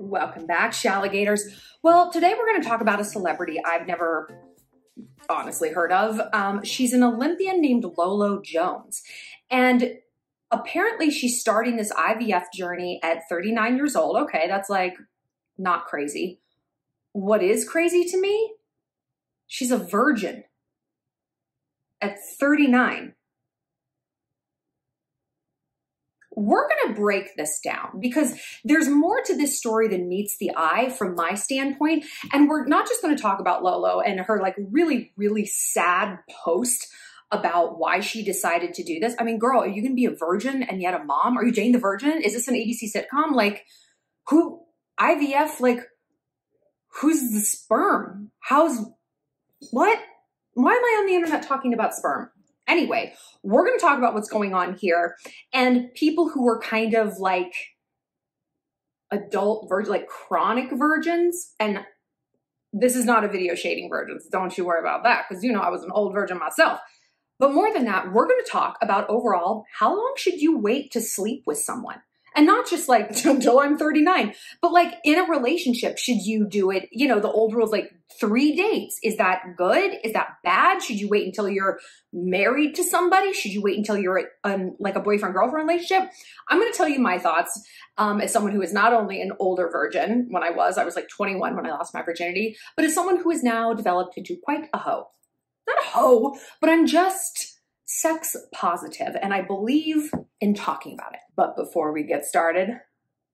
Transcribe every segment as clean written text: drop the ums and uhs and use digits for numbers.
Welcome back, Shalligators. Well, today we're going to talk about a celebrity I've never honestly heard of. She's an Olympian named Lolo Jones. And apparently she's starting this IVF journey at 39 years old. Okay, that's like not crazy. What is crazy to me? She's a virgin at 39. We're going to break this down because there's more to this story than meets the eye from my standpoint. And we're not just going to talk about Lolo and her like really, really sad post about why she decided to do this. I mean, girl, are you going to be a virgin and yet a mom? Are you Jane the Virgin? Is this an ABC sitcom? Like who, IVF, like who's the sperm? What? Why am I on the internet talking about sperm? Anyway, we're going to talk about what's going on here and people who are kind of like adult virgin, like chronic virgins. And this is not a video shading virgins. Don't you worry about that because you know I was an old virgin myself. But more than that, we're going to talk about overall, how long should you wait to sleep with someone? And not just like until I'm 39, but like in a relationship, should you do it? You know, the old rules, like 3 dates. Is that good? Is that bad? Should you wait until you're married to somebody? Should you wait until you're like a boyfriend-girlfriend relationship? I'm going to tell you my thoughts as someone who is not only an older virgin when I was like 21 when I lost my virginity, but as someone who is now developed into quite a hoe. Not a hoe, but I'm just sex positive, and I believe in talking about it. But before we get started,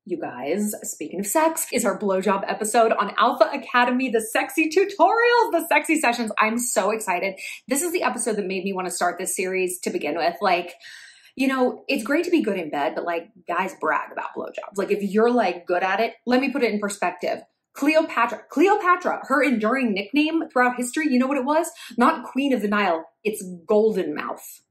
you guys, speaking of sex, is our blowjob episode on Alpha Academy, the sexy tutorials, the sexy sessions. I'm so excited. This is the episode that made me want to start this series to begin with. Like, you know, it's great to be good in bed, but like guys brag about blowjobs. Like if you're like good at it, let me put it in perspective. Cleopatra, her enduring nickname throughout history, you know what it was? Not Queen of the Nile, it's Golden Mouth.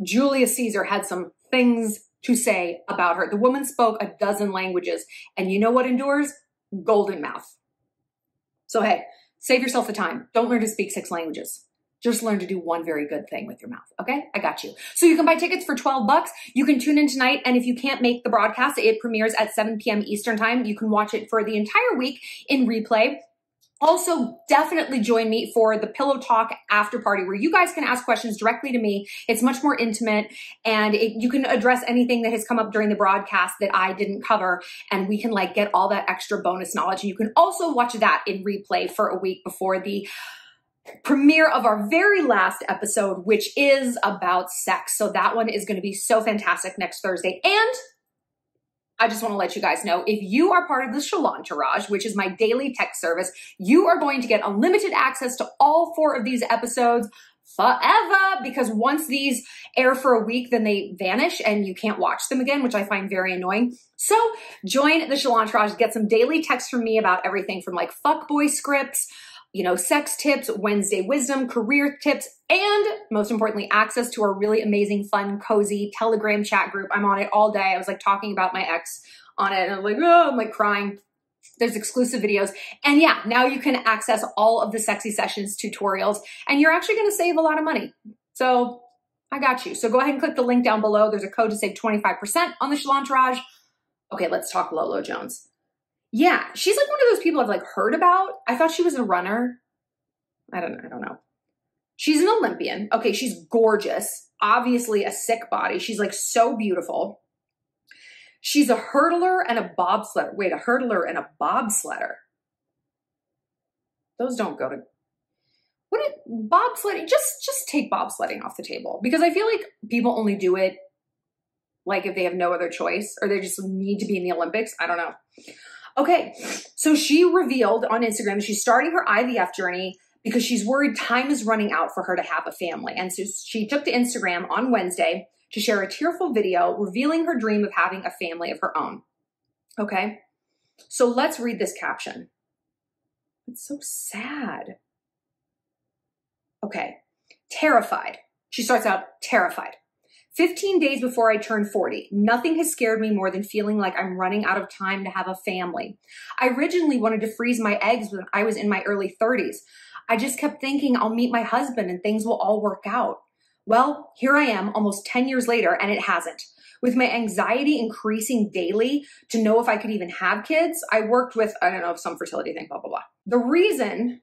Julius Caesar had some things to say about her. The woman spoke a dozen languages, and you know what endures? Golden Mouth. So hey, save yourself the time. Don't learn to speak 6 languages. Just learn to do one very good thing with your mouth, okay? I got you. So you can buy tickets for 12 bucks. You can tune in tonight, and if you can't make the broadcast, it premieres at 7 p.m. Eastern time. You can watch it for the entire week in replay. Also, definitely join me for the Pillow Talk after party where you guys can ask questions directly to me. It's much more intimate, and you can address anything that has come up during the broadcast that I didn't cover, and we can like get all that extra bonus knowledge. And you can also watch that in replay for a week before the premiere of our very last episode, which is about sex. So that one is going to be so fantastic next Thursday. And I just want to let you guys know, if you are part of the Shallon Entourage, which is my daily text service, you are going to get unlimited access to all 4 of these episodes forever, because once these air for a week, then they vanish and you can't watch them again, which I find very annoying. So join the Shallon Entourage, get some daily texts from me about everything from like fuckboy scripts, you know, sex tips, Wednesday wisdom, career tips, and most importantly, access to our really amazing, fun, cozy Telegram chat group. I'm on it all day. I was like talking about my ex on it and I'm like, oh, I'm like crying. There's exclusive videos. And yeah, now you can access all of the sexy sessions tutorials and you're actually going to save a lot of money. So I got you. So go ahead and click the link down below. There's a code to save 25% on the Shallon Entourage. Okay, let's talk Lolo Jones. Yeah, she's like one of those people I've like heard about. I thought she was a runner. I don't know. She's an Olympian. Okay, she's gorgeous. Obviously a sick body. She's like so beautiful. She's a hurdler and a bobsledder. Wait, a hurdler and a bobsledder. Those don't go to... Bobsledding? Just take bobsledding off the table. Because I feel like people only do it like if they have no other choice or they just need to be in the Olympics. I don't know. Okay, so she revealed on Instagram that she's starting her IVF journey because she's worried time is running out for her to have a family. And so she took to Instagram on Wednesday to share a tearful video revealing her dream of having a family of her own. Okay, so let's read this caption. It's so sad. Okay, terrified. She starts out terrified. 15 days before I turned 40, nothing has scared me more than feeling like I'm running out of time to have a family. I originally wanted to freeze my eggs when I was in my early 30s. I just kept thinking I'll meet my husband and things will all work out. Well, here I am almost 10 years later, and it hasn't. With my anxiety increasing daily to know if I could even have kids, I worked with, I don't know, some fertility thing, blah, blah, blah. The reason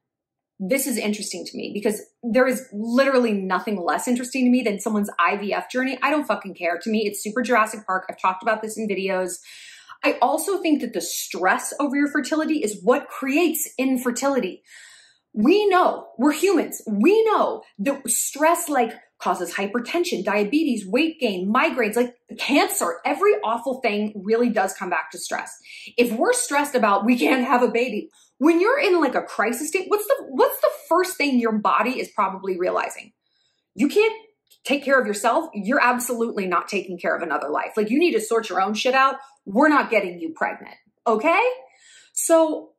this is interesting to me, because there is literally nothing less interesting to me than someone's IVF journey. I don't fucking care. To me, it's super Jurassic Park. I've talked about this in videos. I also think that the stress over your fertility is what creates infertility. We know, we're humans. We know that stress causes hypertension, diabetes, weight gain, migraines, cancer. Every awful thing really does come back to stress. If we're stressed about we can't have a baby, when you're in a crisis state, what's the first thing your body is probably realizing? You can't take care of yourself. You're absolutely not taking care of another life. You need to sort your own shit out. We're not getting you pregnant. Okay? So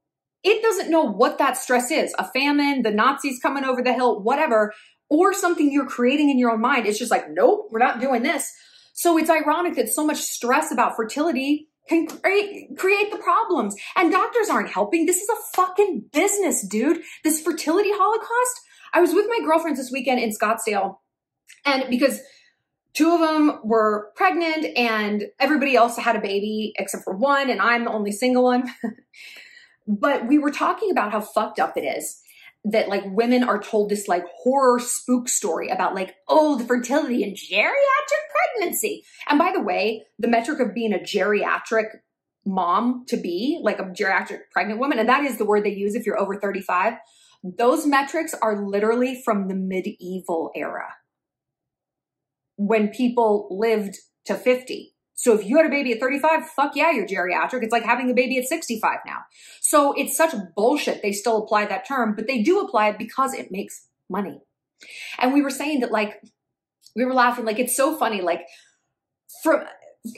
it doesn't know what that stress is. A famine, the Nazis coming over the hill, whatever, or something you're creating in your own mind. It's just nope, we're not doing this. So it's ironic that so much stress about fertility can create the problems. And doctors aren't helping. This is a fucking business, dude. This fertility holocaust. I was with my girlfriends this weekend in Scottsdale, and because two of them were pregnant and everybody else had a baby except for one, and I'm the only single one. But we were talking about how fucked up it is that women are told this horror spook story about oh, the fertility and geriatric pregnancy. And by the way, the metric of being a geriatric mom to be, a geriatric pregnant woman, and that is the word they use if you're over 35, those metrics are literally from the medieval era when people lived to 50. So if you had a baby at 35, fuck yeah, you're geriatric. It's like having a baby at 65 now. So it's such bullshit. They still apply that term, but they do apply it because it makes money. And we were saying that we were laughing, it's so funny,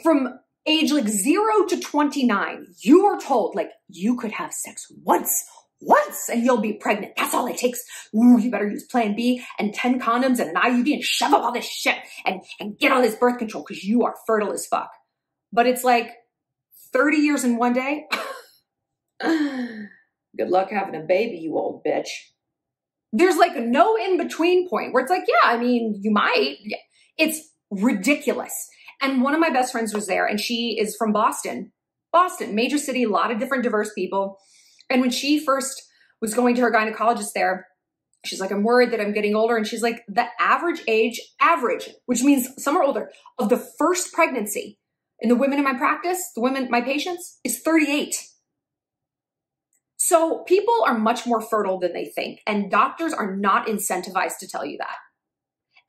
from age 0 to 29, you are told you could have sex once and you'll be pregnant. That's all it takes. Ooh, you better use plan B and 10 condoms and an IUD and shove up all this shit and get all this birth control because you are fertile as fuck. But it's 30 years in one day. Good luck having a baby, you old bitch. There's no in-between point where it's yeah, I mean, you might. It's ridiculous. And one of my best friends was there, and she is from Boston. Boston, major city, a lot of different diverse people. And when she first was going to her gynecologist there, she's I'm worried that I'm getting older. And she's the average age, which means some are older, of the first pregnancy in the women in my practice, my patients, is 38. So people are much more fertile than they think. And doctors are not incentivized to tell you that.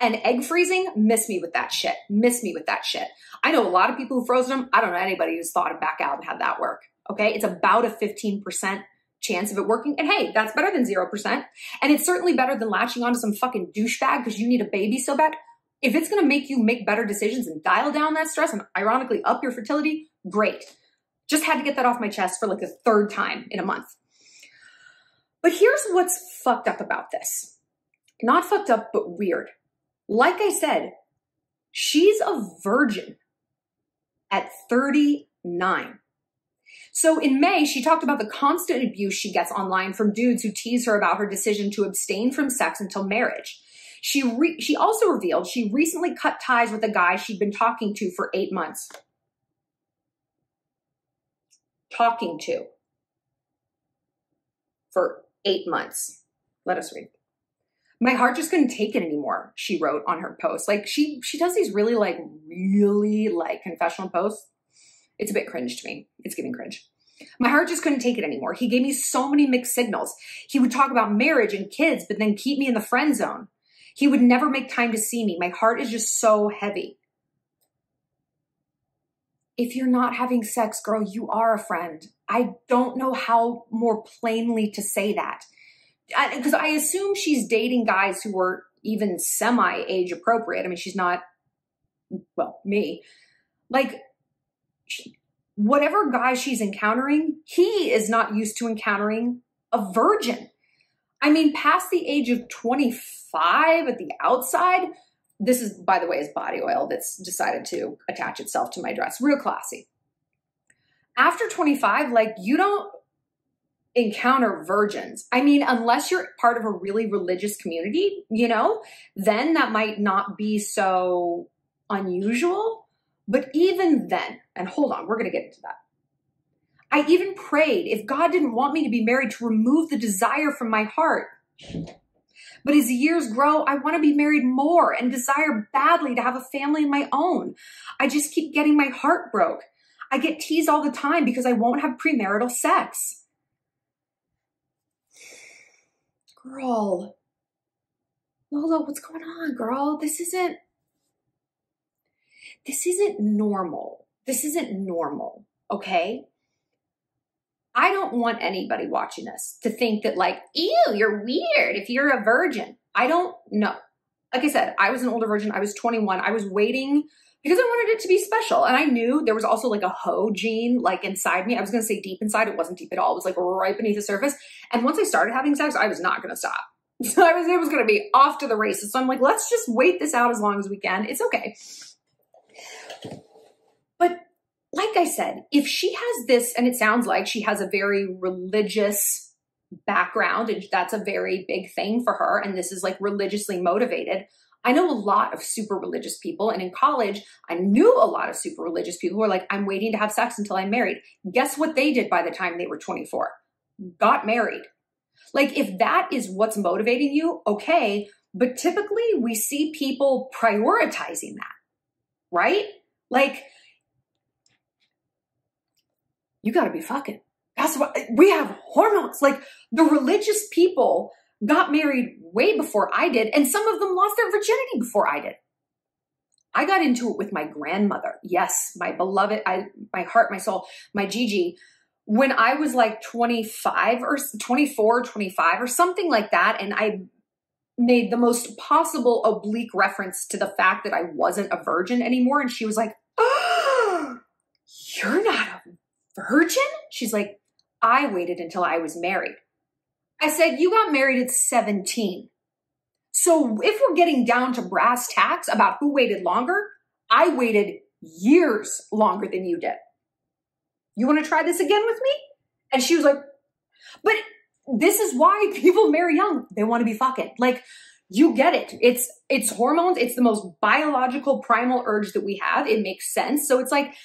And egg freezing, miss me with that shit. Miss me with that shit. I know a lot of people who froze them. I don't know anybody who's thought of back out and had that work. Okay, it's about a 15% chance of it working. And hey, that's better than 0%. And it's certainly better than latching onto some fucking douchebag because you need a baby so bad. If it's going to make you make better decisions and dial down that stress and ironically up your fertility, great. Just had to get that off my chest for the third time in a month. But here's what's fucked up about this. Not fucked up, but weird. Like I said, she's a virgin at 39. So in May, she talked about the constant abuse she gets online from dudes who tease her about her decision to abstain from sex until marriage. She also revealed she recently cut ties with a guy she'd been talking to for 8 months. Talking to for 8 months. Let us read. My heart just couldn't take it anymore, she wrote on her post. She does these really confessional posts. It's a bit cringe to me. It's giving cringe. My heart just couldn't take it anymore. He gave me so many mixed signals. He would talk about marriage and kids, but then keep me in the friend zone. He would never make time to see me. My heart is just so heavy. If you're not having sex, girl, you are a friend. I don't know how more plainly to say that. Because I assume she's dating guys who were even semi-age appropriate. I mean, she's not, well, me. Whatever guy she's encountering, he is not used to encountering a virgin. I mean, past the age of 25 at the outside, this is, by the way, is body oil that's decided to attach itself to my dress. Real classy. After 25, encounter virgins. I mean, unless you're part of a really religious community, you know, then that might not be so unusual. But even then, and hold on, we're going to get into that. I even prayed if God didn't want me to be married to remove the desire from my heart. But as the years grow, I want to be married more and desire badly to have a family of my own. I just keep getting my heart broke. I get teased all the time because I won't have premarital sex. Girl, Lolo, what's going on, girl? This isn't normal. This isn't normal, okay? I don't want anybody watching this to think that like, ew, you're weird if you're a virgin. I don't know. Like I said, I was an older virgin. I was 21. I was waiting because I wanted it to be special. And I knew there was also like a hoe gene like inside me. I was going to say deep inside. It wasn't deep at all. It was like right beneath the surface. And once I started having sex, I was not going to stop. So it was going to be off to the races. So I'm like, let's just wait this out as long as we can. It's okay. But like I said, if she has this, and it sounds like she has a very religious background, and that's a very big thing for her, and this is like religiously motivated. I know a lot of super religious people, and in college, I knew a lot of super religious people who were like, I'm waiting to have sex until I'm married. Guess what they did by the time they were 24? Got married. Like, if that is what's motivating you, okay, but typically we see people prioritizing that, right? Like, you got to be fucking. That's what we have hormones. Like the religious people got married way before I did. And some of them lost their virginity before I did. I got into it with my grandmother. Yes, my beloved, my heart, my soul, my Gigi. When I was like 25 or 24, 25 or something like that. And I made the most possible oblique reference to the fact that I wasn't a virgin anymore. And she was like, oh, you're not a virgin? She's like, I waited until I was married. I said, you got married at 17. So if we're getting down to brass tacks about who waited longer, I waited years longer than you did. You want to try this again with me? And she was like, but this is why people marry young. They want to be fucking. Like, you get it. It's hormones. It's the most biological primal urge that we have. It makes sense. So it's like,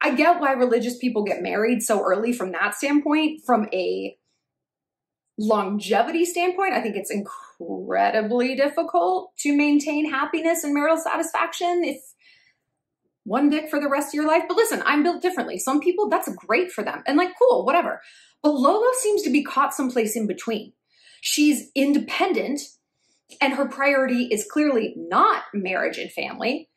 I get why religious people get married so early from that standpoint. From a longevity standpoint, I think it's incredibly difficult to maintain happiness and marital satisfaction if one dick for the rest of your life. But listen, I'm built differently. Some people, that's great for them. And like, cool, whatever. But Lolo seems to be caught someplace in between. She's independent and her priority is clearly not marriage and family.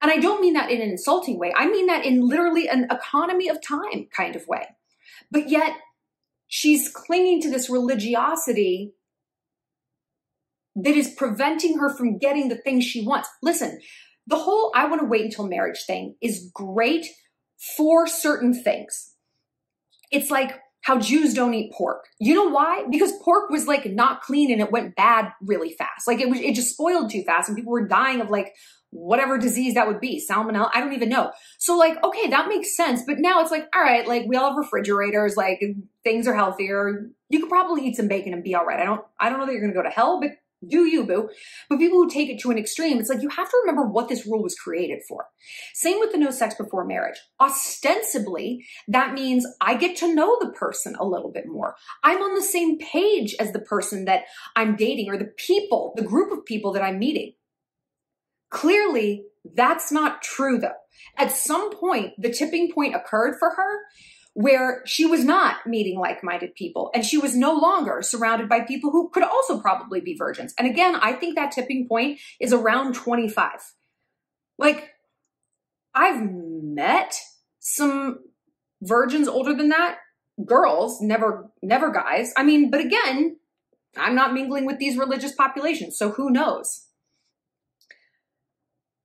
And I don't mean that in an insulting way. I mean that in literally an economy of time kind of way. But yet she's clinging to this religiosity that is preventing her from getting the things she wants. Listen, the whole I want to wait until marriage thing is great for certain things. It's like how Jews don't eat pork. You know why? Because pork was like not clean and it went bad really fast. Like it just spoiled too fast and people were dying of like whatever disease that would be, salmonella, I don't even know. So like, okay, that makes sense. But now it's like, all right, like we all have refrigerators, like things are healthier. You could probably eat some bacon and be all right. I don't know that you're going to go to hell, but do you, boo. But people who take it to an extreme, it's like, you have to remember what this rule was created for. Same with the no sex before marriage. Ostensibly, that means I get to know the person a little bit more. I'm on the same page as the person that I'm dating or the group of people that I'm meeting. Clearly, that's not true though. At some point, the tipping point occurred for her where she was not meeting like-minded people and she was no longer surrounded by people who could also probably be virgins. And again, I think that tipping point is around 25. Like, I've met some virgins older than that, girls, never guys. I mean, but again, I'm not mingling with these religious populations, so who knows?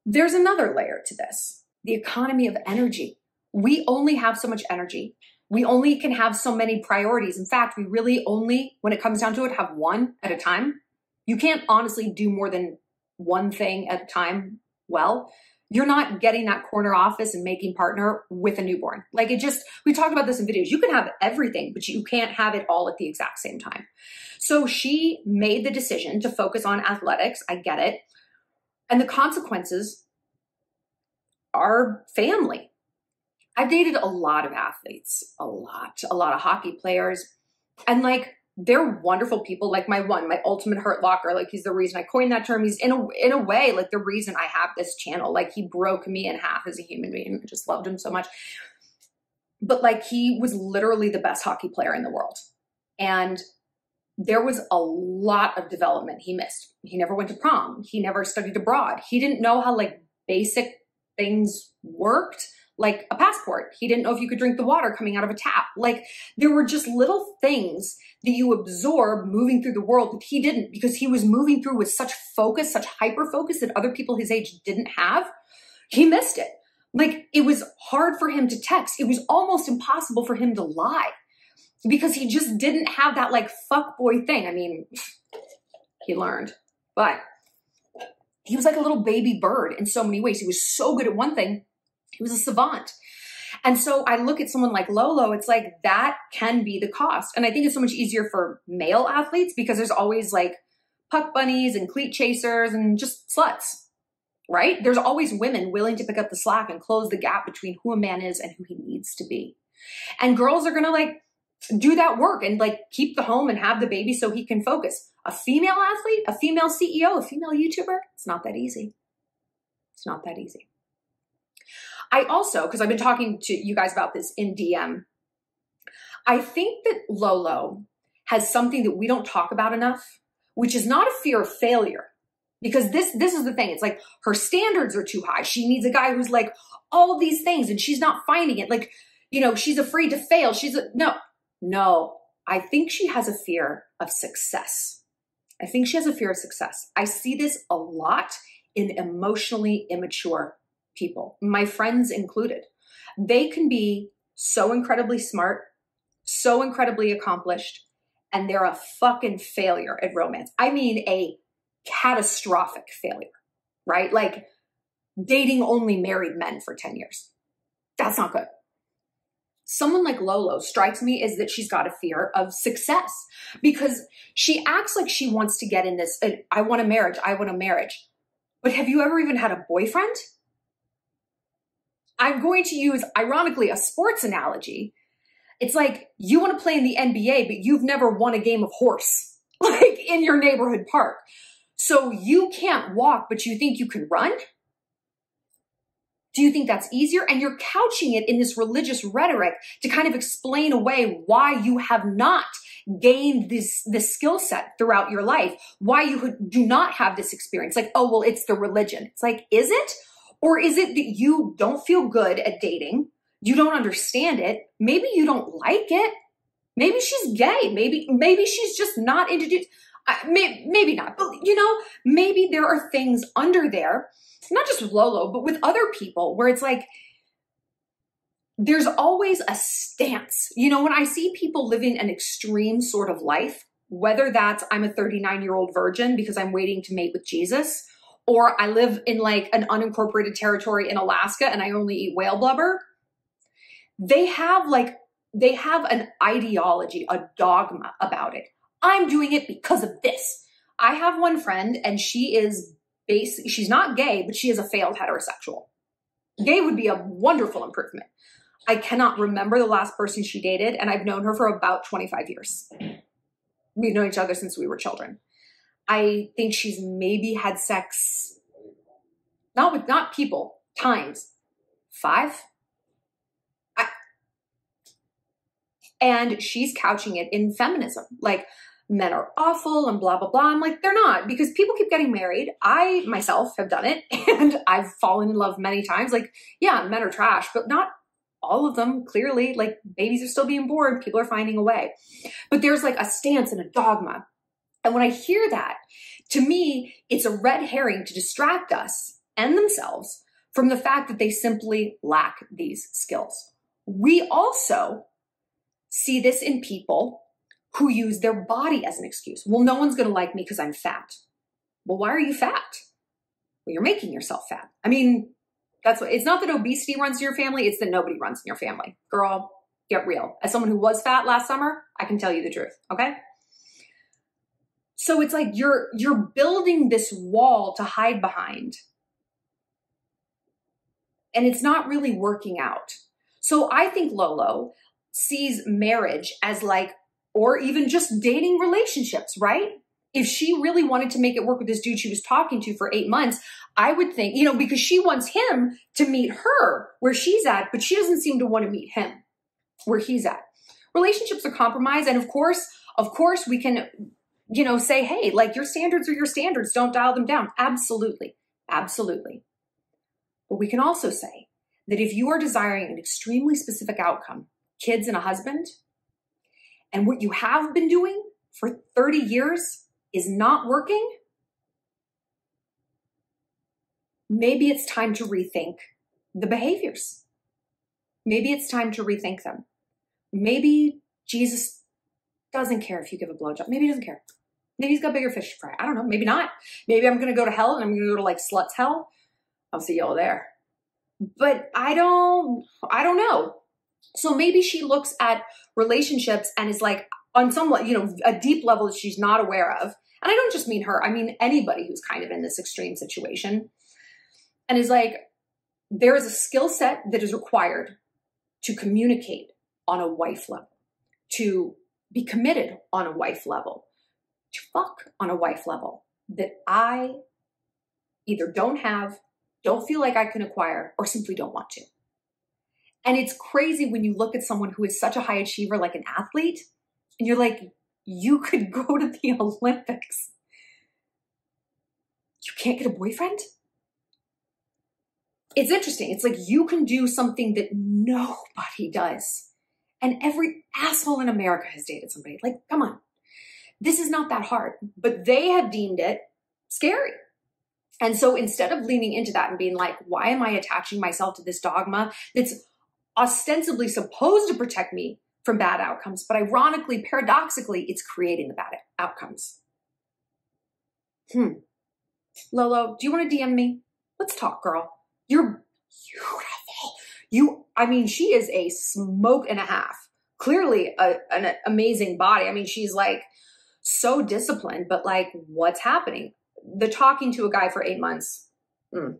There's another layer to this, the economy of energy. We only have so much energy. We only can have so many priorities. In fact, we really only, when it comes down to it, have one at a time. You can't honestly do more than one thing at a time well. You're not getting that corner office and making partner with a newborn. Like we talked about this in videos. You can have everything, but you can't have it all at the exact same time. So she made the decision to focus on athletics. I get it. And the consequences are family. I've dated a lot of athletes, a lot of hockey players, and like, they're wonderful people. Like my ultimate hurt locker, like he's the reason I coined that term. He's in a way, like the reason I have this channel. Like he broke me in half as a human being. I just loved him so much. But like, he was literally the best hockey player in the world. And there was a lot of development he missed. He never went to prom. He never studied abroad. He didn't know how like basic things worked, like a passport. He didn't know if you could drink the water coming out of a tap. Like there were just little things that you absorb moving through the world that he didn't, because he was moving through with such focus, such hyper focus that other people his age didn't have. He missed it. Like it was hard for him to text. It was almost impossible for him to lie because he just didn't have that like fuckboy thing. I mean, he learned, but he was like a little baby bird in so many ways. He was so good at one thing. He was a savant. And so I look at someone like Lolo, it's like that can be the cost. And I think it's so much easier for male athletes because there's always like puck bunnies and cleat chasers and just sluts, right? There's always women willing to pick up the slack and close the gap between who a man is and who he needs to be. And girls are going to like do that work and like keep the home and have the baby so he can focus. A female athlete, a female CEO, a female YouTuber, it's not that easy. It's not that easy. I also, because I've been talking to you guys about this in DM, I think that Lolo has something that we don't talk about enough, which is not a fear of failure. Because this is the thing. It's like her standards are too high. She needs a guy who's like all these things and she's not finding it. Like, you know, she's afraid to fail. No, I think she has a fear of success. I think she has a fear of success. I see this a lot in emotionally immature people, my friends included. They can be so incredibly smart, so incredibly accomplished, and they're a fucking failure at romance. I mean, a catastrophic failure, right? Like dating only married men for 10 years. That's not good. Someone like Lolo strikes me as that she's got a fear of success because she acts like she wants to get in this, I want a marriage, I want a marriage. But have you ever even had a boyfriend? I'm going to use, ironically, a sports analogy. It's like you want to play in the NBA, but you've never won a game of horse, like in your neighborhood park. So you can't walk, but you think you can run? Do you think that's easier? And you're couching it in this religious rhetoric to kind of explain away why you have not gained this skill set throughout your life, why you do not have this experience. Like, oh, well, it's the religion. It's like, is it? Or is it that you don't feel good at dating? You don't understand it. Maybe you don't like it. Maybe she's gay. Maybe she's just not into maybe not. But, you know, maybe there are things under there, not just with Lolo, but with other people where it's like, there's always a stance. You know, when I see people living an extreme sort of life, whether that's I'm a 39-year-old virgin because I'm waiting to mate with Jesus, or I live in like an unincorporated territory in Alaska and I only eat whale blubber, they have an ideology, a dogma about it. I'm doing it because of this. I have one friend and she's not gay, but she is a failed heterosexual. Gay would be a wonderful improvement. I cannot remember the last person she dated, and I've known her for about 25 years. We've known each other since we were children. I think she's maybe had sex, not people, times 5. And she's couching it in feminism. Like, men are awful and blah, blah, blah. I'm like, they're not, because people keep getting married. I myself have done it and I've fallen in love many times. Like, yeah, men are trash, but not all of them. Clearly, like, babies are still being born. People are finding a way. But there's like a stance and a dogma. And when I hear that, to me, it's a red herring to distract us and themselves from the fact that they simply lack these skills. We also see this in people who use their body as an excuse. Well, no one's going to like me because I'm fat. Well, why are you fat? Well, you're making yourself fat. I mean, That's what, it's not that obesity runs in your family, it's that nobody runs in your family. Girl, get real. As someone who was fat last summer, I can tell you the truth, okay? So it's like you're building this wall to hide behind. And it's not really working out. So I think Lolo sees marriage as like, or even just dating relationships, right? If she really wanted to make it work with this dude she was talking to for 8 months, I would think, you know, because she wants him to meet her where she's at, but she doesn't seem to want to meet him where he's at. Relationships are compromised. And of course, we can, you know, say, hey, like your standards are your standards. Don't dial them down. Absolutely. Absolutely. But we can also say that if you are desiring an extremely specific outcome, kids and a husband, and what you have been doing for 30 years is not working, maybe it's time to rethink the behaviors. Maybe it's time to rethink them. Maybe Jesus doesn't care if you give a blowjob. Maybe he doesn't care. Maybe he's got bigger fish to fry. I don't know. Maybe not. Maybe I'm going to go to hell and I'm going to go to like slut's hell. I'll see y'all there. But I don't know. So maybe she looks at relationships and is like on some, you know, a deep level that she's not aware of. And I don't just mean her. I mean anybody who's kind of in this extreme situation. And is like, there is a skill set that is required to communicate on a wife level, to be committed on a wife level, to fuck on a wife level that I either don't have, don't feel like I can acquire, or simply don't want to. And it's crazy when you look at someone who is such a high achiever, like an athlete, and you're like, you could go to the Olympics. You can't get a boyfriend? It's interesting. It's like you can do something that nobody does. And every asshole in America has dated somebody. Like, come on. This is not that hard. But they have deemed it scary. And so instead of leaning into that and being like, why am I attaching myself to this dogma that's ostensibly supposed to protect me from bad outcomes, but ironically, paradoxically, it's creating the bad outcomes. Lolo, do you want to DM me? Let's talk, girl. You're beautiful. I mean, she is a smoke and a half. Clearly an amazing body. I mean, she's like so disciplined, but like what's happening? The talking to a guy for 8 months. I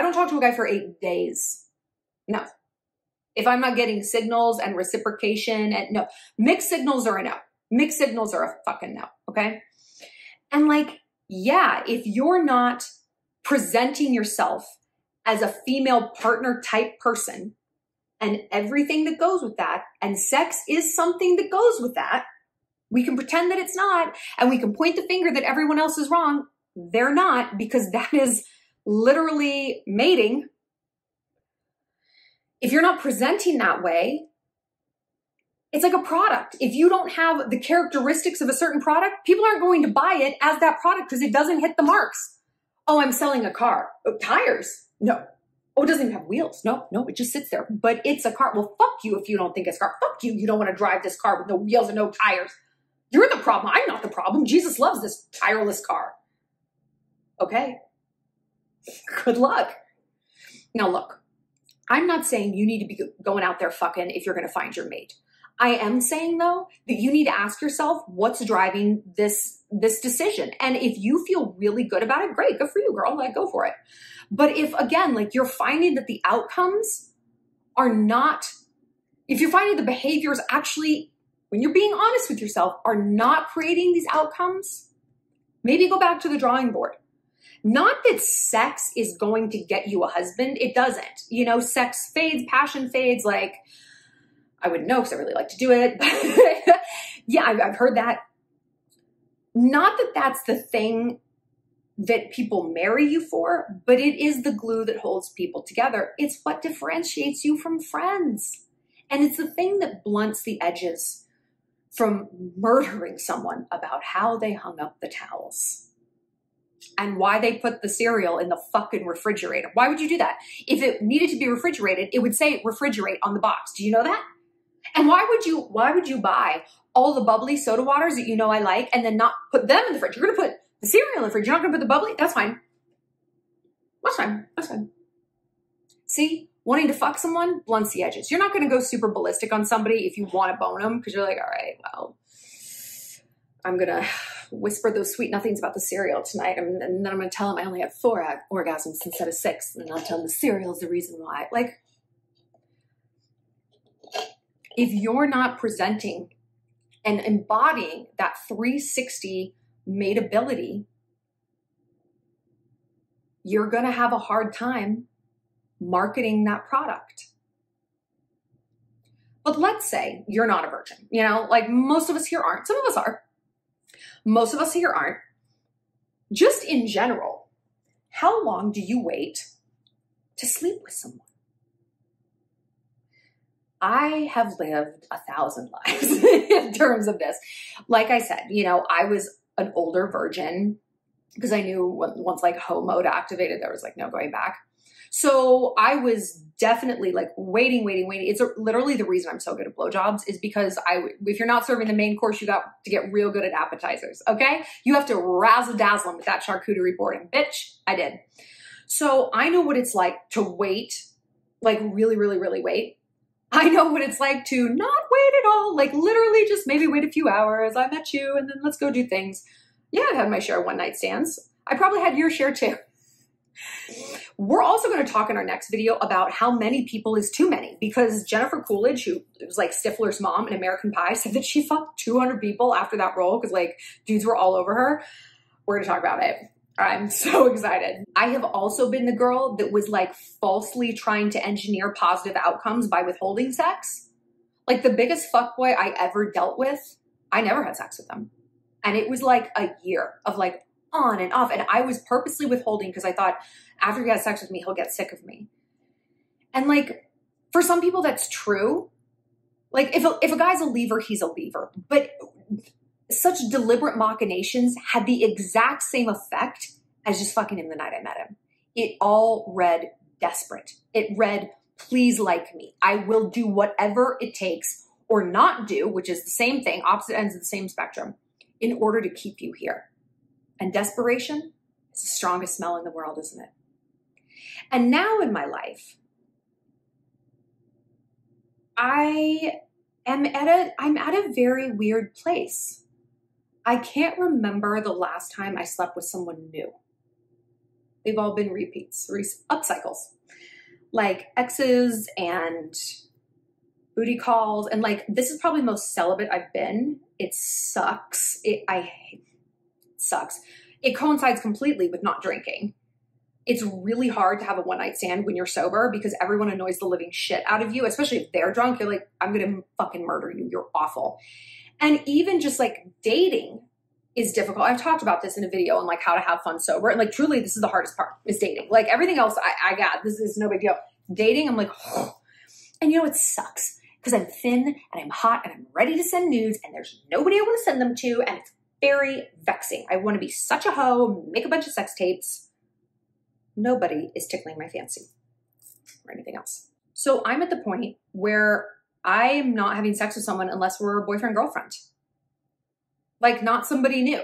don't talk to a guy for 8 days. No. If I'm not getting signals and reciprocation and no, mixed signals are a no. Mixed signals are a fucking no. Okay. And like, yeah, if you're not presenting yourself as a female partner type person and everything that goes with that, and sex is something that goes with that, we can pretend that it's not, and we can point the finger that everyone else is wrong. They're not, because that is literally mating. If you're not presenting that way, it's like a product. If you don't have the characteristics of a certain product, people aren't going to buy it as that product because it doesn't hit the marks. Oh, I'm selling a car. Oh, tires? No. Oh, it doesn't even have wheels. No, it just sits there. But it's a car. Well, fuck you if you don't think it's a car. Fuck you. You don't want to drive this car with no wheels and no tires. You're the problem. I'm not the problem. Jesus loves this tireless car. Okay. Good luck. Now look, I'm not saying you need to be going out there fucking if you're going to find your mate. I am saying though that you need to ask yourself what's driving this decision. And if you feel really good about it, great, good for you, girl. Like, go for it. But if again, like you're finding that the outcomes are not, if you're finding the behaviors actually, when you're being honest with yourself, are not creating these outcomes, maybe go back to the drawing board. Not that sex is going to get you a husband. It doesn't. You know, sex fades, passion fades. Like, I wouldn't know because I really like to do it. But yeah, I've heard that. Not that that's the thing that people marry you for, but it is the glue that holds people together. It's what differentiates you from friends. And it's the thing that blunts the edges from murdering someone about how they hung up the towels and why they put the cereal in the fucking refrigerator. Why would you do that? If it needed to be refrigerated, it would say refrigerate on the box. Do you know that? And why would you buy all the bubbly soda waters that you know I like and then not put them in the fridge? You're going to put the cereal in the fridge. You're not going to put the bubbly? That's fine. That's fine. That's fine. See, wanting to fuck someone blunts the edges. You're not going to go super ballistic on somebody if you want to bone them because you're like, all right, well, I'm going to whisper those sweet nothings about the cereal tonight. And then I'm going to tell them I only have 4 orgasms instead of 6. And then I'll tell them the cereal is the reason why. Like, if you're not presenting and embodying that 360 mateability, you're going to have a hard time marketing that product. But let's say you're not a virgin, you know, like most of us here aren't. Some of us are. Most of us here aren't. Just in general, how long do you wait to sleep with someone? I have lived 1,000 lives in terms of this. Like I said, you know, I was an older virgin because I knew once like hoe mode activated, there was like no going back. So I was definitely like waiting. It's literally the reason I'm so good at blowjobs is because if you're not serving the main course, you got to get real good at appetizers, okay? You have to razzle dazzle them with that charcuterie board, and bitch, I did. So I know what it's like to wait, like really wait. I know what it's like to not wait at all, like literally just maybe wait a few hours. I met you and then let's go do things. Yeah, I've had my share of one night stands. I probably had your share too. We're also going to talk in our next video about how many people is too many, because Jennifer Coolidge, who was like Stifler's mom in American Pie, said that she fucked 200 people after that role because like dudes were all over her. We're going to talk about it. I'm so excited. I have also been the girl that was like falsely trying to engineer positive outcomes by withholding sex. Like the biggest fuckboy I ever dealt with, I never had sex with them. And it was like a year of like on and off. And I was purposely withholding because I thought after he has sex with me, he'll get sick of me. And like, for some people that's true. Like if a guy's a leaver, he's a leaver. But such deliberate machinations had the exact same effect as just fucking him the night I met him. It all read desperate. It read, please like me. I will do whatever it takes or not do, which is the same thing, opposite ends of the same spectrum, in order to keep you here. And desperation is the strongest smell in the world, isn't it? And now in my life, I'm at a very weird place. I can't remember the last time I slept with someone new. They've all been repeats, upcycles. Like exes and booty calls. And like, this is probably the most celibate I've been. It sucks. It sucks. It coincides completely with not drinking. It's really hard to have a one-night stand when you're sober because everyone annoys the living shit out of you, especially if they're drunk. You're like, I'm going to fucking murder you. You're awful. And even just like dating is difficult. I've talked about this in a video on like how to have fun sober. And like, truly, this is the hardest part is dating. Like everything else I got, this is no big deal. Dating, I'm like, oh. And you know, it sucks because I'm thin and I'm hot and I'm ready to send nudes and there's nobody I want to send them to. And it's very vexing. I want to be such a hoe, make a bunch of sex tapes. Nobody is tickling my fancy or anything else. So I'm at the point where I'm not having sex with someone unless we're boyfriend, girlfriend. Like not somebody new.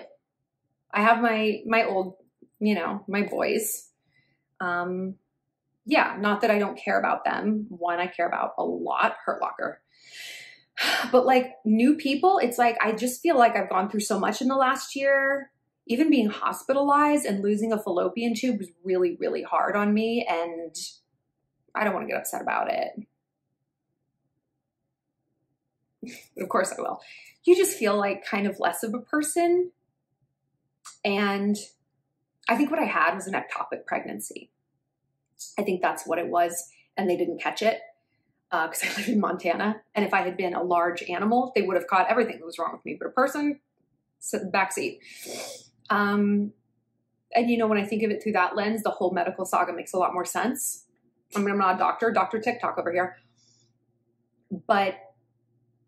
I have my old, you know, my boys. Yeah, not that I don't care about them. One, I care about a lot, Hurt Locker. But like new people, it's like, I just feel like I've gone through so much in the last year. Even being hospitalized and losing a fallopian tube was really, really hard on me. And I don't want to get upset about it. Of course I will. You just feel like kind of less of a person. And I think what I had was an ectopic pregnancy. I think that's what it was. And they didn't catch it because I live in Montana. And if I had been a large animal, they would have caught everything that was wrong with me. But a person, sit in the backseat. And you know, when I think of it through that lens, the whole medical saga makes a lot more sense. I mean, I'm not a doctor, Dr. TikTok over here. But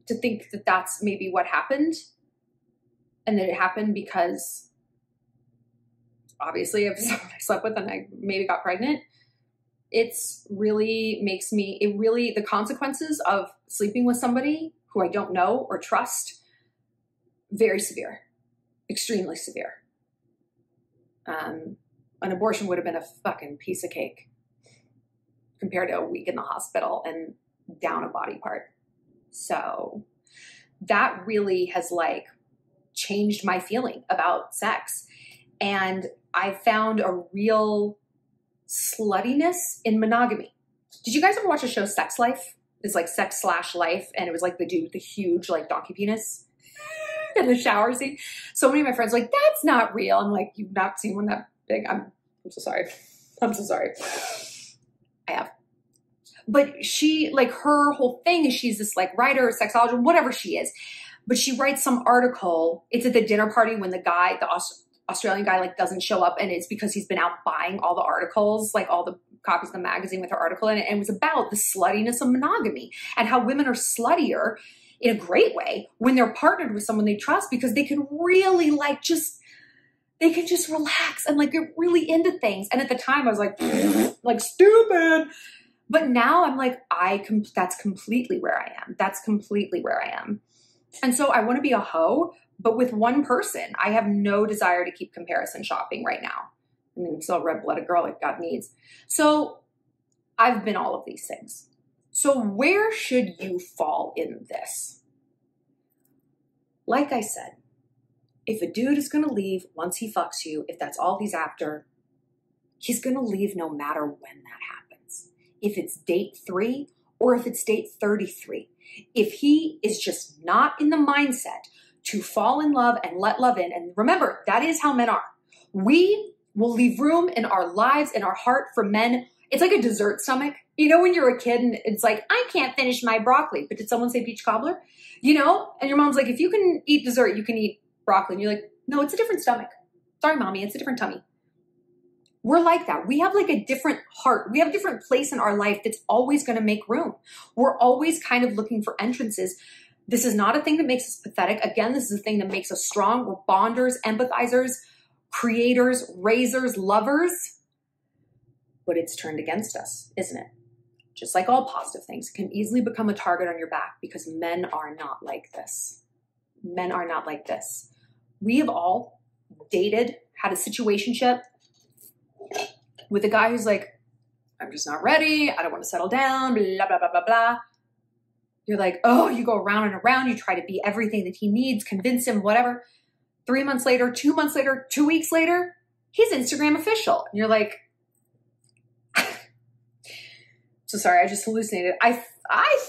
to think that that's maybe what happened and that it happened because obviously if someone I slept with and I maybe got pregnant, it's really makes me, the consequences of sleeping with somebody who I don't know or trust, very severe, extremely severe. an abortion would have been a fucking piece of cake compared to a week in the hospital and down a body part. So that really has like changed my feeling about sex. And I found a real sluttiness in monogamy. Did you guys ever watch a show Sex Life? It's like Sex/Life, and it was like the dude with the huge like donkey penis in the shower scene. So many of my friends were like, that's not real. I'm like, you've not seen one that big? I'm so sorry. I'm so sorry. I have. But she, like, her whole thing is she's this like writer, sexologist, whatever she is. But she writes some article. It's at the dinner party when the guy, the Australian guy, like doesn't show up, and it's because he's been out buying all the articles, like all the copies of the magazine with her article in it. And it was about the sluttiness of monogamy and how women are sluttier in a great way when they're partnered with someone they trust, because they can really like they can just relax and like get really into things. And at the time I was like stupid. But now I'm like, that's completely where I am. That's completely where I am. And so I want to be a hoe, but with one person. I have no desire to keep comparison shopping right now. I mean, I'm still a red-blooded girl like God needs. So I've been all of these things. So where should you fall in this? Like I said, if a dude is going to leave once he fucks you, if that's all he's after, he's going to leave no matter when that happens. If it's date 3 or if it's date 33. If he is just not in the mindset to fall in love and let love in, and remember, that is how men are. We will leave room in our lives, in our heart for men. It's like a dessert stomach. You know, when you're a kid and it's like, I can't finish my broccoli, but did someone say peach cobbler? You know, and your mom's like, if you can eat dessert, you can eat broccoli. And you're like, no, it's a different stomach. Sorry, mommy, it's a different tummy. We're like that. We have like a different heart. We have a different place in our life that's always going to make room. We're always kind of looking for entrances. This is not a thing that makes us pathetic. Again, this is a thing that makes us strong. We're bonders, empathizers, creators, raisers, lovers. But it's turned against us, isn't it? Just like all positive things, it can easily become a target on your back because men are not like this. Men are not like this. We have all dated, had a situationship with a guy who's like, I'm just not ready. I don't want to settle down, blah, blah, blah, blah, blah. You're like, oh, you go around and around. You try to be everything that he needs, convince him, whatever. 3 months later, 2 months later, 2 weeks later, he's Instagram official. And you're like, so sorry, I just hallucinated. I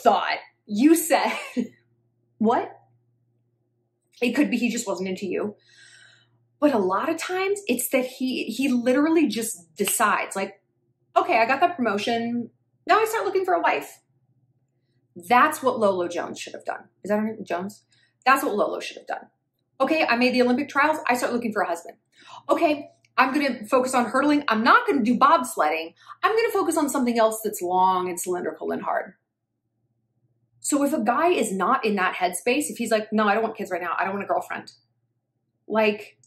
thought you said, what? It could be he just wasn't into you. But a lot of times it's that he literally just decides like, okay, I got that promotion. Now I start looking for a wife. That's what Lolo Jones should have done. Is that her name? Jones? That's what Lolo should have done. Okay, I made the Olympic trials. I start looking for a husband. Okay, I'm going to focus on hurdling. I'm not going to do bobsledding. I'm going to focus on something else that's long and cylindrical and hard. So if a guy is not in that headspace, if he's like, no, I don't want kids right now. I don't want a girlfriend. Like,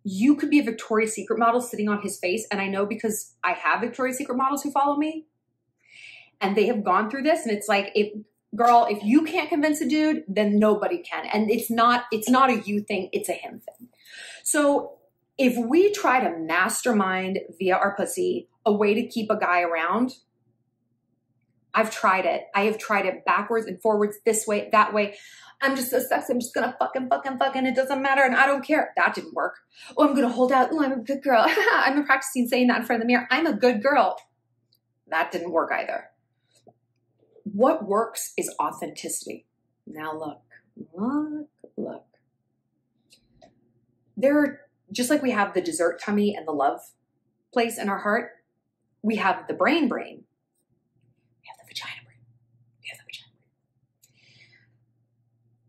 you could be a Victoria's Secret model sitting on his face. And I know because I have Victoria's Secret models who follow me. And they have gone through this. And it's like, girl, if you can't convince a dude, then nobody can. And it's not a you thing. It's a him thing. So if we try to mastermind via our pussy a way to keep a guy around, I've tried it. I have tried it backwards and forwards, this way, that way. I'm just so sexy. I'm just going to fucking. It doesn't matter. And I don't care. That didn't work. Oh, I'm going to hold out. Oh, I'm a good girl. I've been practicing saying that in front of the mirror. I'm a good girl. That didn't work either. What works is authenticity. Now look. There are, just like we have the dessert tummy and the love place in our heart, we have the brain. We have the vagina brain.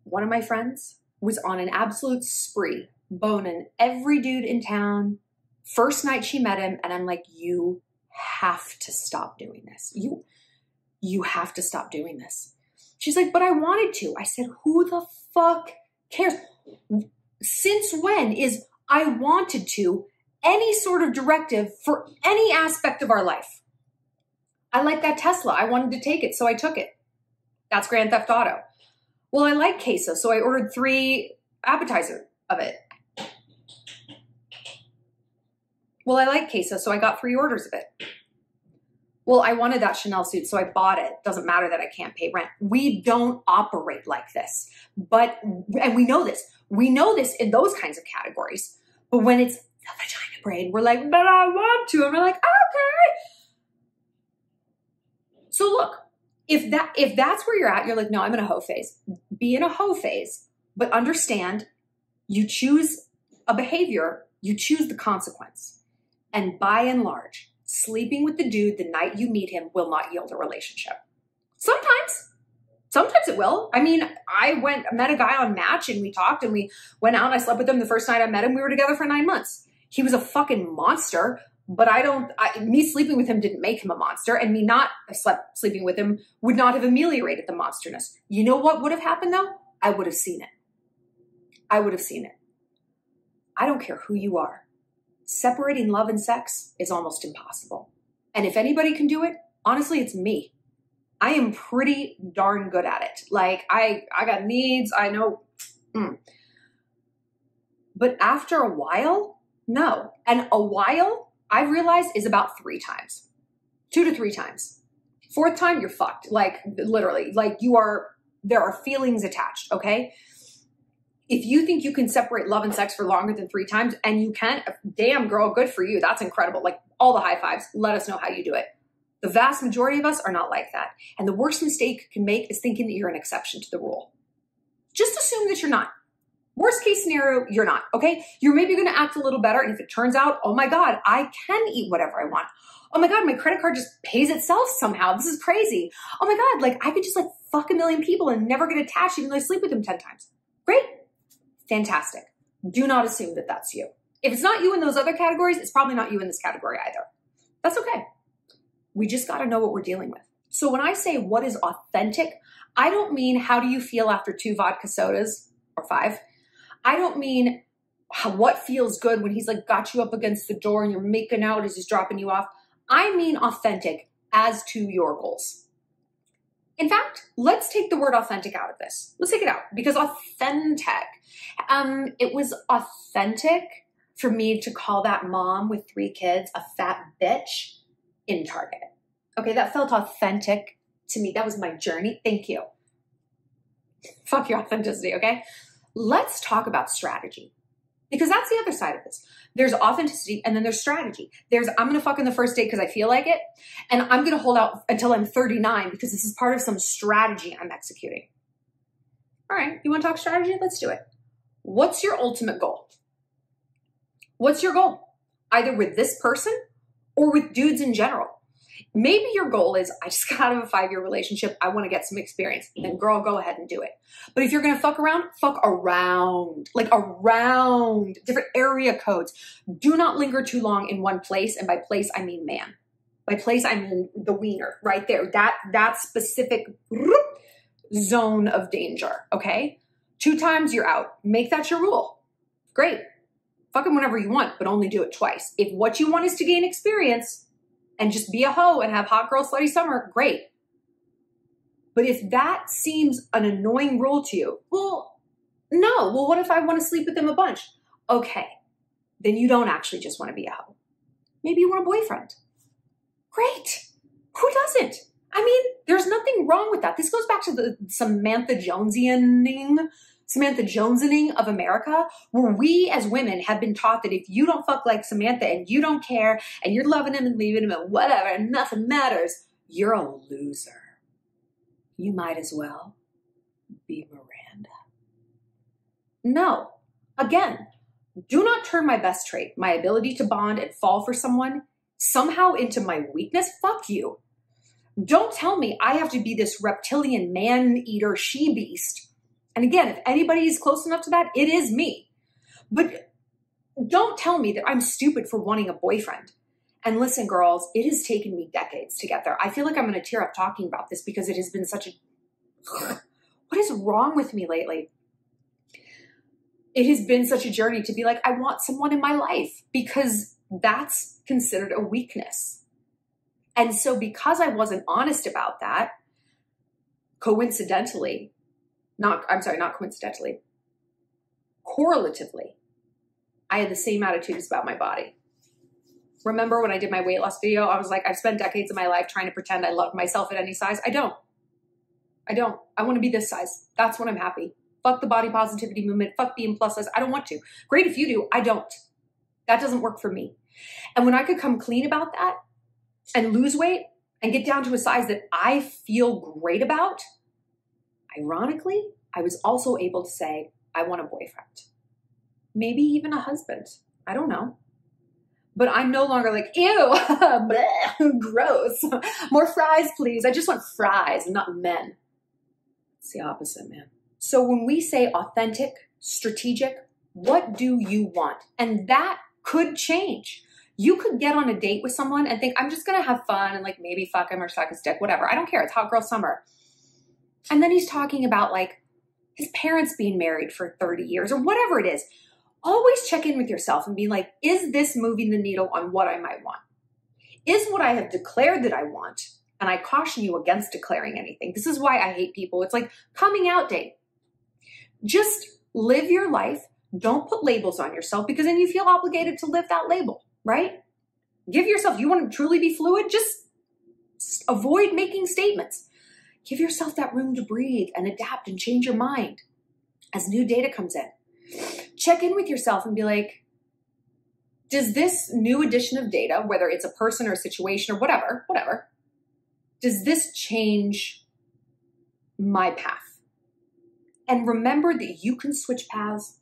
One of my friends was on an absolute spree, boning every dude in town. First night she met him, and I'm like, you have to stop doing this. You have to stop doing this. She's like, but I wanted to. I said, who the fuck cares? Since when is I wanted to any sort of directive for any aspect of our life? I like that Tesla. I wanted to take it, so I took it. That's Grand Theft Auto. Well, I like queso, so I ordered 3 appetizers of it. Well, I like queso, so I got 3 orders of it. Well, I wanted that Chanel suit, so I bought it. Doesn't matter that I can't pay rent. We don't operate like this. And we know this. We know this in those kinds of categories. But when it's the vagina brain, we're like, but I want to. And we're like, okay. So look, if that's where you're at, you're like, no, I'm in a hoe phase. Be in a hoe phase, but understand you choose a behavior, you choose the consequence. And by and large, sleeping with the dude the night you meet him will not yield a relationship. Sometimes it will. I mean, I met a guy on Match and we talked and we went out and I slept with him the first night I met him. We were together for 9 months. He was a fucking monster, but me sleeping with him didn't make him a monster, and me not sleeping with him would not have ameliorated the monsterness. You know what would have happened though? I would have seen it. I would have seen it. I don't care who you are. Separating love and sex is almost impossible. And if anybody can do it, honestly, it's me. I am pretty darn good at it. Like I got needs, I know. But after a while, no. And a while, I realized, is about 3 times. 2 to 3 times. 4th time, you're fucked. Like literally, like there are feelings attached, okay? If you think you can separate love and sex for longer than 3 times, and you can, damn girl, good for you. That's incredible. Like all the high fives. Let us know how you do it. The vast majority of us are not like that. And the worst mistake you can make is thinking that you're an exception to the rule. Just assume that you're not. Worst case scenario, you're not, okay? You're maybe gonna act a little better, and if it turns out, oh my God, I can eat whatever I want. Oh my God, my credit card just pays itself somehow. This is crazy. Oh my God, like I could just like fuck a million people and never get attached even though I sleep with them 10 times. Great. Fantastic. Do not assume that that's you. If it's not you in those other categories, it's probably not you in this category either. That's okay. We just got to know what we're dealing with. So when I say what is authentic, I don't mean how do you feel after 2 vodka sodas or 5. I don't mean what feels good when he's like got you up against the door and you're making out as he's dropping you off. I mean authentic as to your goals. In fact, let's take the word authentic out of this. Let's take it out because authentic, it was authentic for me to call that mom with 3 kids a fat bitch in Target. Okay, that felt authentic to me. That was my journey. Thank you. Fuck your authenticity, okay? Let's talk about strategy because that's the other side of this. There's authenticity and then there's strategy. There's I'm going to fuck in the first date because I feel like it, and I'm going to hold out until I'm 39 because this is part of some strategy I'm executing. All right, you want to talk strategy? Let's do it. What's your ultimate goal? What's your goal? Either with this person or with dudes in general. Maybe your goal is, I just got out of a 5-year relationship. I want to get some experience. Then girl, go ahead and do it. But if you're going to fuck around, like around different area codes. Do not linger too long in one place. And by place, I mean man. By place, I mean the wiener right there. That specific zone of danger. Okay. 2 times you're out. Make that your rule. Great. Fuck him whenever you want, but only do it twice. If what you want is to gain experience and just be a hoe and have hot girl slutty summer, great. But if that seems an annoying rule to you, well, no. Well, what if I want to sleep with them a bunch? Okay. Then you don't actually just want to be a hoe. Maybe you want a boyfriend. Great. Who doesn't? I mean, there's nothing wrong with that. This goes back to the Samantha Jonesoning of America, where we as women have been taught that if you don't fuck like Samantha and you don't care and you're loving him and leaving him and whatever and nothing matters, you're a loser. You might as well be Miranda. No. Again, do not turn my best trait, my ability to bond and fall for someone, somehow into my weakness. Fuck you. Don't tell me I have to be this reptilian man-eater she-beast. And again, if anybody is close enough to that, it is me. But don't tell me that I'm stupid for wanting a boyfriend. And listen, girls, it has taken me decades to get there. I feel like I'm going to tear up talking about this because it has been such a... What is wrong with me lately? It has been such a journey to be like, I want someone in my life because that's considered a weakness. And so because I wasn't honest about that, correlatively, I had the same attitudes about my body. Remember when I did my weight loss video, I was like, I've spent decades of my life trying to pretend I love myself at any size. I don't. I want to be this size. That's when I'm happy. Fuck the body positivity movement. Fuck being plus size. I don't want to. Great if you do. I don't. That doesn't work for me. And when I could come clean about that and lose weight and get down to a size that I feel great about, ironically, I was also able to say, I want a boyfriend. Maybe even a husband. I don't know. But I'm no longer like, ew, bleh, gross. More fries, please. I just want fries and not men. It's the opposite, man. So when we say authentic, strategic, what do you want? And that could change. You could get on a date with someone and think, I'm just going to have fun and like maybe fuck him or suck his dick, whatever. I don't care. It's hot girl summer. And then he's talking about like his parents being married for 30 years or whatever it is. Always check in with yourself and be like, is this moving the needle on what I might want? Is what I have declared that I want? And I caution you against declaring anything. This is why I hate people. It's like coming out date. Just live your life. Don't put labels on yourself because then you feel obligated to live that label, right? Give yourself, you want to truly be fluid? Just avoid making statements. Give yourself that room to breathe and adapt and change your mind as new data comes in. Check in with yourself and be like, does this new addition of data, whether it's a person or a situation or whatever, does this change my path? And remember that you can switch paths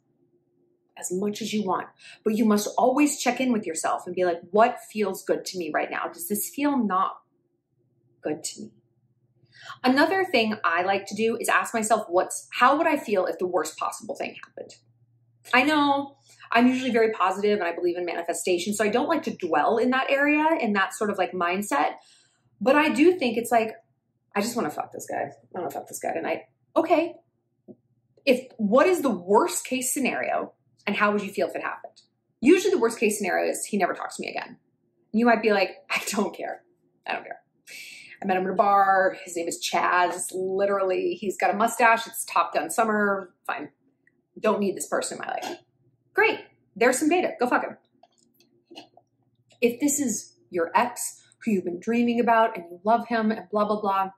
as much as you want, but you must always check in with yourself and be like, what feels good to me right now? Does this feel not good to me? Another thing I like to do is ask myself, how would I feel if the worst possible thing happened? I know I'm usually very positive and I believe in manifestation, so I don't like to dwell in that area, in that sort of like mindset. But I do think it's like, I just want to fuck this guy. I want to fuck this guy tonight. Okay. What is the worst case scenario and how would you feel if it happened? Usually the worst case scenario is he never talks to me again. You might be like, I don't care. I don't care. I met him at a bar. His name is Chad. It's literally, he's got a mustache. It's Top Gun summer. Fine. Don't need this person in my life. Great. There's some data. Go fuck him. If this is your ex who you've been dreaming about and you love him and blah, blah, blah,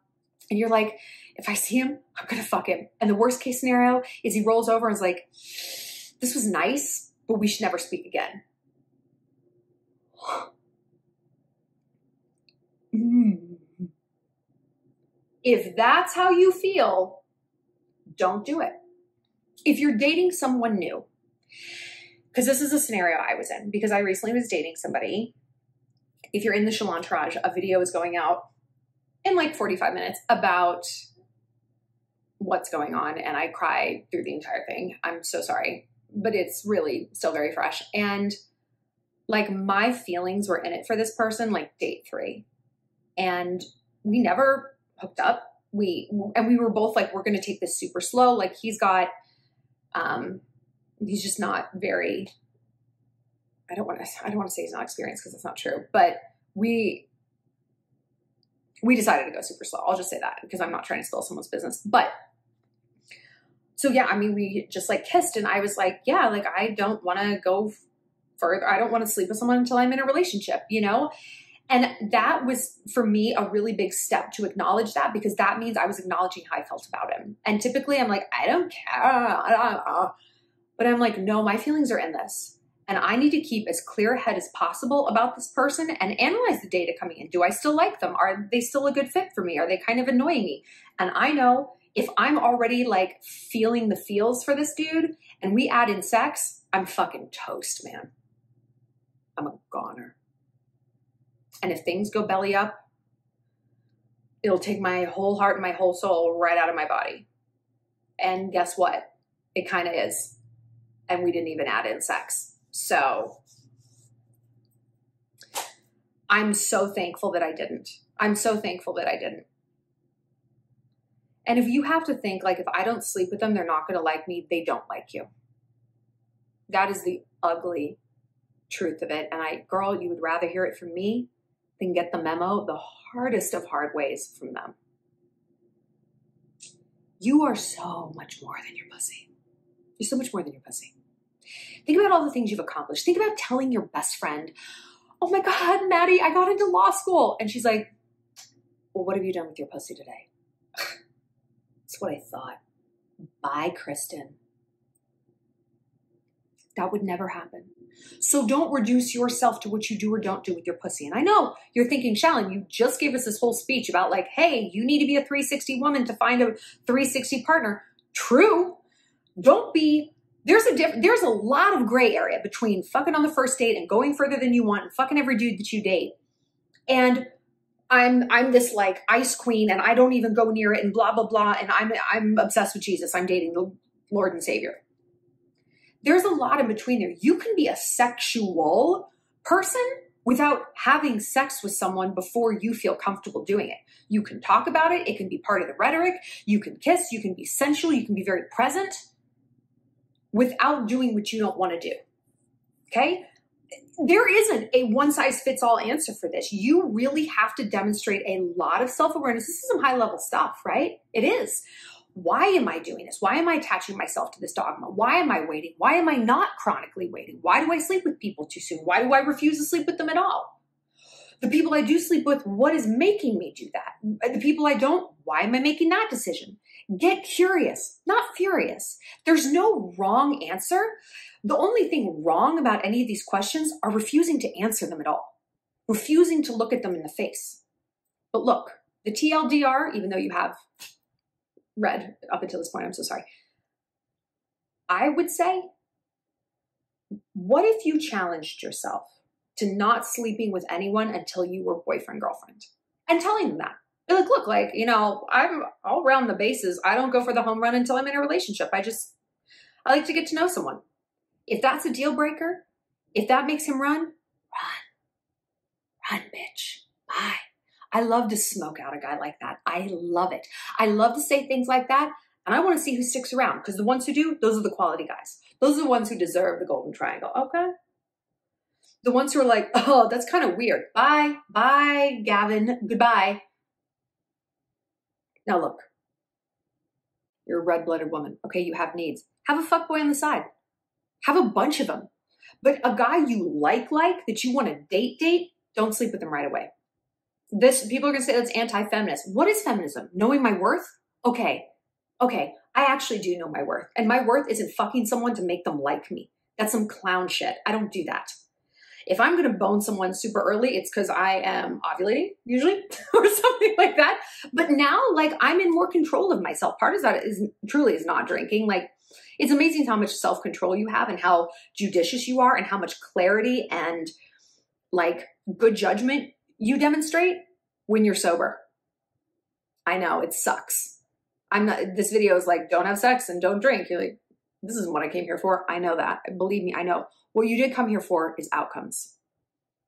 and you're like, if I see him, I'm going to fuck him. And the worst case scenario is he rolls over and is like, this was nice, but we should never speak again. If that's how you feel, don't do it. If you're dating someone new, because this is a scenario I was in, because I recently was dating somebody. If you're in the Shallon Entourage, a video is going out in like 45 minutes about what's going on. And I cry through the entire thing. I'm so sorry, but it's really still very fresh. And like my feelings were in it for this person, like date 3. And we never hooked up. We were both like, we're going to take this super slow. Like he's just not very, I don't want to say he's not experienced because that's not true, but we decided to go super slow. I'll just say that because I'm not trying to spill someone's business. But so yeah, I mean, we just like kissed and I was like, yeah, like I don't want to go further. I don't want to sleep with someone until I'm in a relationship, you know? And that was for me a really big step to acknowledge that because that means I was acknowledging how I felt about him. And typically I'm like, I don't care. But I'm like, no, my feelings are in this. And I need to keep as clear a head as possible about this person and analyze the data coming in. Do I still like them? Are they still a good fit for me? Are they kind of annoying me? And I know if I'm already like feeling the feels for this dude and we add in sex, I'm fucking toast, man. I'm a goner. And if things go belly up, it'll take my whole heart and my whole soul right out of my body. And guess what? It kind of is. And we didn't even add in sex. So I'm so thankful that I didn't. I'm so thankful that I didn't. And if you have to think like, if I don't sleep with them, they're not going to like me. They don't like you. That is the ugly truth of it. And girl, you would rather hear it from me than get the memo the hardest of hard ways from them. You are so much more than your pussy. You're so much more than your pussy. Think about all the things you've accomplished. Think about telling your best friend oh my God, Maddie, I got into law school. And she's like, well, what have you done with your pussy today? That's what I thought. Bye, Kristen. That would never happen. So don't reduce yourself to what you do or don't do with your pussy. And I know you're thinking, Shallon, you just gave us this whole speech about like, hey, you need to be a 360 woman to find a 360 partner. True. Don't be, there's a lot of gray area between fucking on the first date and going further than you want and fucking every dude that you date. And I'm this like ice queen and I don't even go near it and blah, blah, blah. And I'm obsessed with Jesus. I'm dating the Lord and Savior. There's a lot in between there. You can be a sexual person without having sex with someone before you feel comfortable doing it. You can talk about it. It can be part of the rhetoric. You can kiss. You can be sensual. You can be very present without doing what you don't want to do. Okay? There isn't a one-size-fits-all answer for this. You really have to demonstrate a lot of self-awareness. This is some high-level stuff, right? It is. Why am I doing this? Why am I attaching myself to this dogma? Why am I waiting? Why am I not chronically waiting? Why do I sleep with people too soon? Why do I refuse to sleep with them at all? The people I do sleep with, what is making me do that? The people I don't, why am I making that decision? Get curious, not furious. There's no wrong answer. The only thing wrong about any of these questions are refusing to answer them at all. Refusing to look at them in the face. But look, the TLDR, even though you have read up until this point, I'm so sorry. I would say, what if you challenged yourself to not sleeping with anyone until you were boyfriend, girlfriend? And telling them that. Be like, look, like, you know, I'm all around the bases. I don't go for the home run until I'm in a relationship. I like to get to know someone. If that's a deal breaker, if that makes him run, run, bitch, bye. I love to smoke out a guy like that. I love it. I love to say things like that. And I want to see who sticks around because the ones who do, those are the quality guys. Those are the ones who deserve the golden triangle. Okay. The ones who are like, oh, that's kind of weird. Bye. Bye, Gavin. Goodbye. Now look, you're a red-blooded woman. Okay. You have needs. Have a fuckboy on the side. Have a bunch of them. But a guy you like that you want to date, don't sleep with him right away. People are going to say that's anti-feminist. What is feminism? Knowing my worth? Okay. I actually do know my worth. And my worth isn't fucking someone to make them like me. That's some clown shit. I don't do that. If I'm going to bone someone super early, it's because I am ovulating, usually, or something like that. But now, like, I'm in more control of myself. Part of that is truly not drinking. Like, it's amazing how much self-control you have and how judicious you are and how much clarity and, like, good judgment you demonstrate when you're sober. I know, it sucks. This video is like, don't have sex and don't drink. You're like, this isn't what I came here for. I know that. Believe me, I know. What you did come here for is outcomes,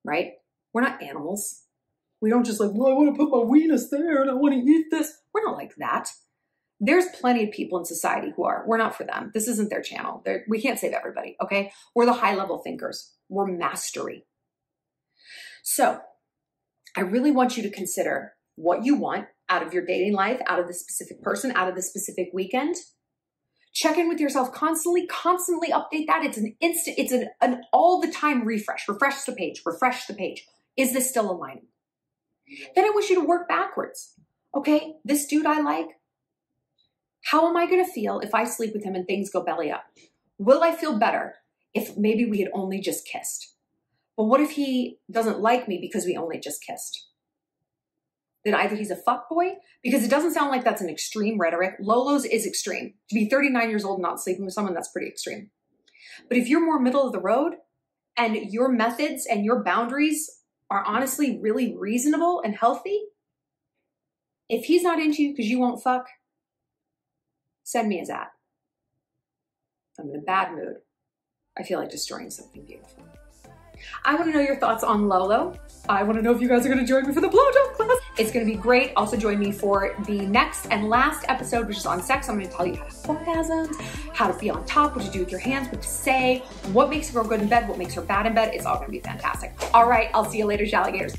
right? We're not animals. We don't just like, well, I want to put my weenus there and I want to eat this. We're not like that. There's plenty of people in society who are. We're not for them. This isn't their channel. We can't save everybody, okay? We're the high-level thinkers. We're mastery. So I really want you to consider what you want out of your dating life, out of this specific person, out of this specific weekend. Check in with yourself constantly update that. It's an all the time refresh the page. Is this still aligning? Then I wish you to work backwards. Okay, this dude I like, how am I going to feel if I sleep with him and things go belly up? Will I feel better if maybe we had only just kissed? But what if he doesn't like me because we only just kissed? Then either he's a fuckboy, because it doesn't sound like that's an extreme rhetoric. Lolo's is extreme. To be 39 years old and not sleeping with someone, that's pretty extreme. But if you're more middle of the road and your methods and your boundaries are honestly really reasonable and healthy, if he's not into you because you won't fuck, send me a zap. I'm in a bad mood. I feel like destroying something beautiful. I want to know your thoughts on Lolo. I want to know if you guys are going to join me for the blowjob class. It's going to be great. Also join me for the next and last episode, which is on sex. I'm going to tell you how to have orgasms, how to be on top, what to do with your hands, what to say, what makes a girl good in bed, what makes her bad in bed. It's all going to be fantastic. All right, I'll see you later, Shalligators.